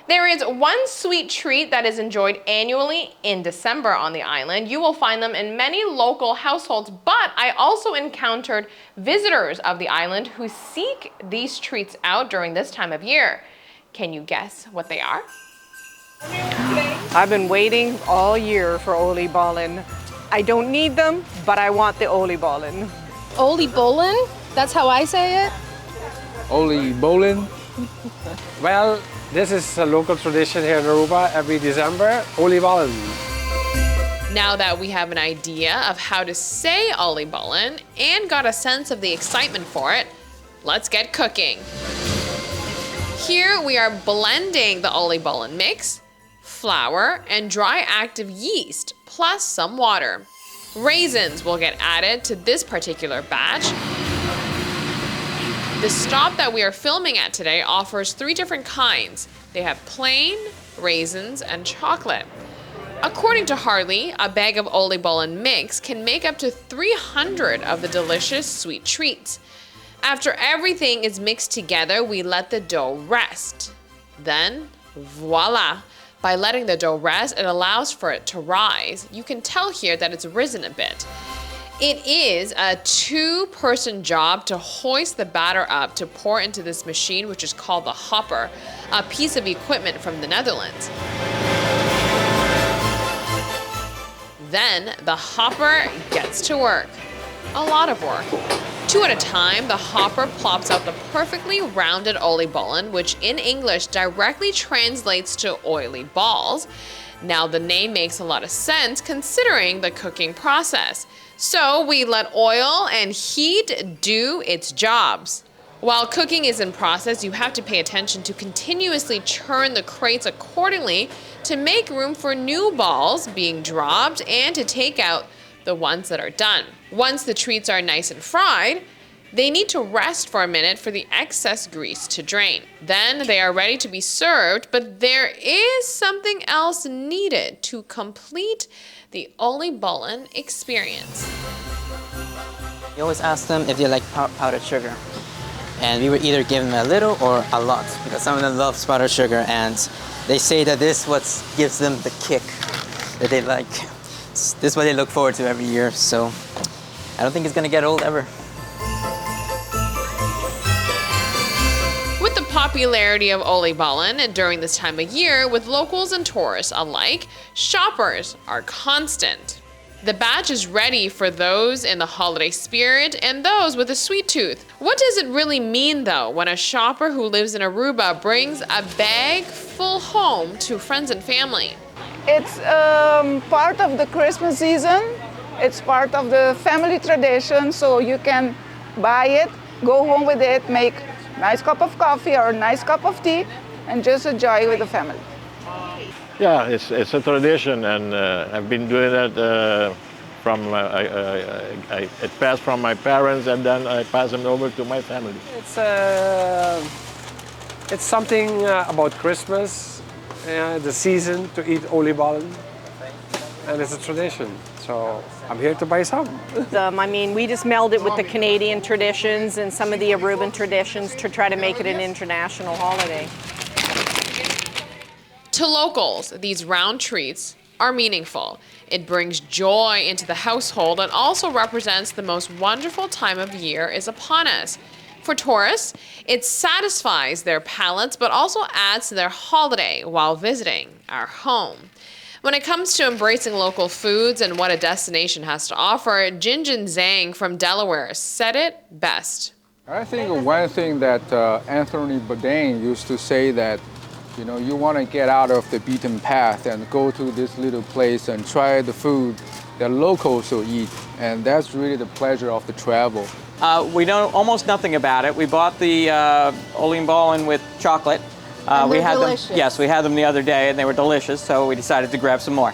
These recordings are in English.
There is one sweet treat that is enjoyed annually in December on the island. You will find them in many local households, but I also encountered visitors of the island who seek these treats out during this time of year. Can you guess what they are? I've been waiting all year for Oliebollen. I don't need them, but I want the Oliebollen. Oliebollen? That's how I say it? Oliebollen. Well, this is a local tradition here in Aruba. Every December, Oliebollen. Now that we have an idea of how to say Oliebollen and got a sense of the excitement for it, let's get cooking. Here we are blending the Oliebollen mix, flour, and dry active yeast, plus some water. Raisins will get added to this particular batch. The stop that we are filming at today offers 3 different kinds. They have plain, raisins, and chocolate. According to Harley, a bag of Oliebollen mix can make up to 300 of the delicious sweet treats. After everything is mixed together, we let the dough rest. Then, voila! By letting the dough rest, it allows for it to rise. You can tell here that it's risen a bit. It is a 2-person job to hoist the batter up to pour into this machine, which is called the hopper, a piece of equipment from the Netherlands. Then the hopper gets to work. A lot of work. 2 at a time, the hopper plops out the perfectly rounded Oliebollen, which in English directly translates to oily balls. Now the name makes a lot of sense considering the cooking process. So we let oil and heat do its jobs. While cooking is in process, you have to pay attention to continuously churn the crates accordingly to make room for new balls being dropped and to take out the ones that are done. Once the treats are nice and fried, they need to rest for a minute for the excess grease to drain. Then they are ready to be served, but there is something else needed to complete the Oliebollen experience. We always ask them if they like powdered sugar. And we would either give them a little or a lot, because some of them love powdered sugar, and they say that this is what gives them the kick that they like. This is what they look forward to every year, so I don't think it's gonna get old ever. With the popularity of Oliebollen during this time of year, with locals and tourists alike, shoppers are constant. The batch is ready for those in the holiday spirit and those with a sweet tooth. What does it really mean though when a shopper who lives in Aruba brings a bag full home to friends and family? It's part of the Christmas season. It's part of the family tradition, so you can buy it, go home with it, make a nice cup of coffee or a nice cup of tea, and just enjoy it with the family. Yeah, it's a tradition, and I've been doing it from, it passed from my parents, and then I pass them over to my family. It's something about Christmas, the season to eat Oliebollen, and it's a tradition. So I'm here to buy some. I mean, we just meld it with the Canadian traditions and some of the Aruban traditions to try to make it an international holiday. To locals, these round treats are meaningful. It brings joy into the household and also represents the most wonderful time of year is upon us. For tourists, it satisfies their palates but also adds to their holiday while visiting our home. When it comes to embracing local foods and what a destination has to offer, Jinjin Zhang from Delaware said it best. I think one thing that Anthony Bourdain used to say that, you know, you want to get out of the beaten path and go to this little place and try the food that locals will eat. And that's really the pleasure of the travel. We know almost nothing about it. We bought the Oliebollen with chocolate. We had delicious. them. Yes, we had them the other day, and they were delicious. So we decided to grab some more.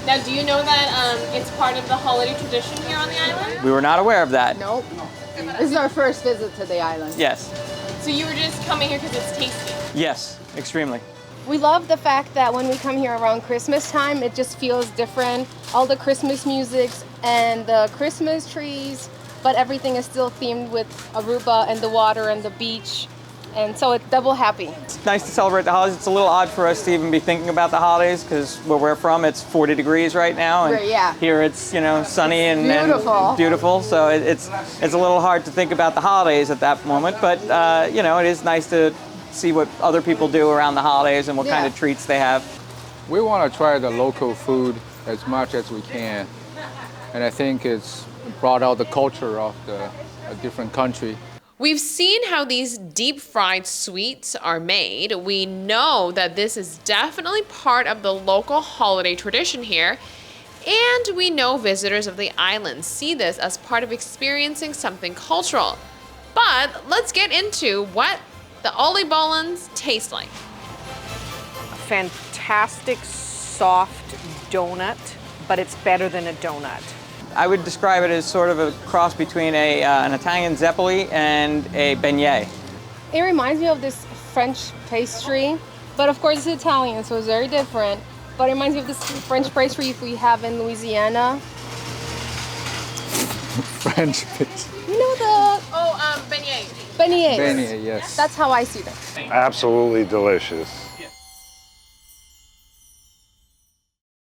Now, do you know that it's part of the holiday tradition here on the island? We were not aware of that. Nope. This is our first visit to the island. Yes. So you were just coming here because it's tasty? Yes, extremely. We love the fact that when we come here around Christmas time, it just feels different. All the Christmas musics and the Christmas trees, but everything is still themed with Aruba and the water and the beach And so it's double happy. It's nice to celebrate the holidays. It's a little odd for us to even be thinking about the holidays because where we're from, it's 40 degrees right now, and Right, yeah. here it's sunny and beautiful. beautiful. So it's a little hard to think about the holidays at that moment. But it is nice to see what other people do around the holidays and what kind of treats they have. We want to try the local food as much as we can, and I think it's brought out the culture of a different country. We've seen how these deep fried sweets are made. We know that this is definitely part of the local holiday tradition here. And we know visitors of the island see this as part of experiencing something cultural. But let's get into what the Oliebollens taste like. A fantastic soft donut, but it's better than a donut. I would describe it as sort of a cross between an Italian zeppoli and a beignet. It reminds me of this French pastry, but of course it's Italian, so it's very different. But it reminds me of this French pastry we have in Louisiana. French pastry. You know the... Beignet. Beignets. Beignet, yes. That's how I see them. Absolutely delicious.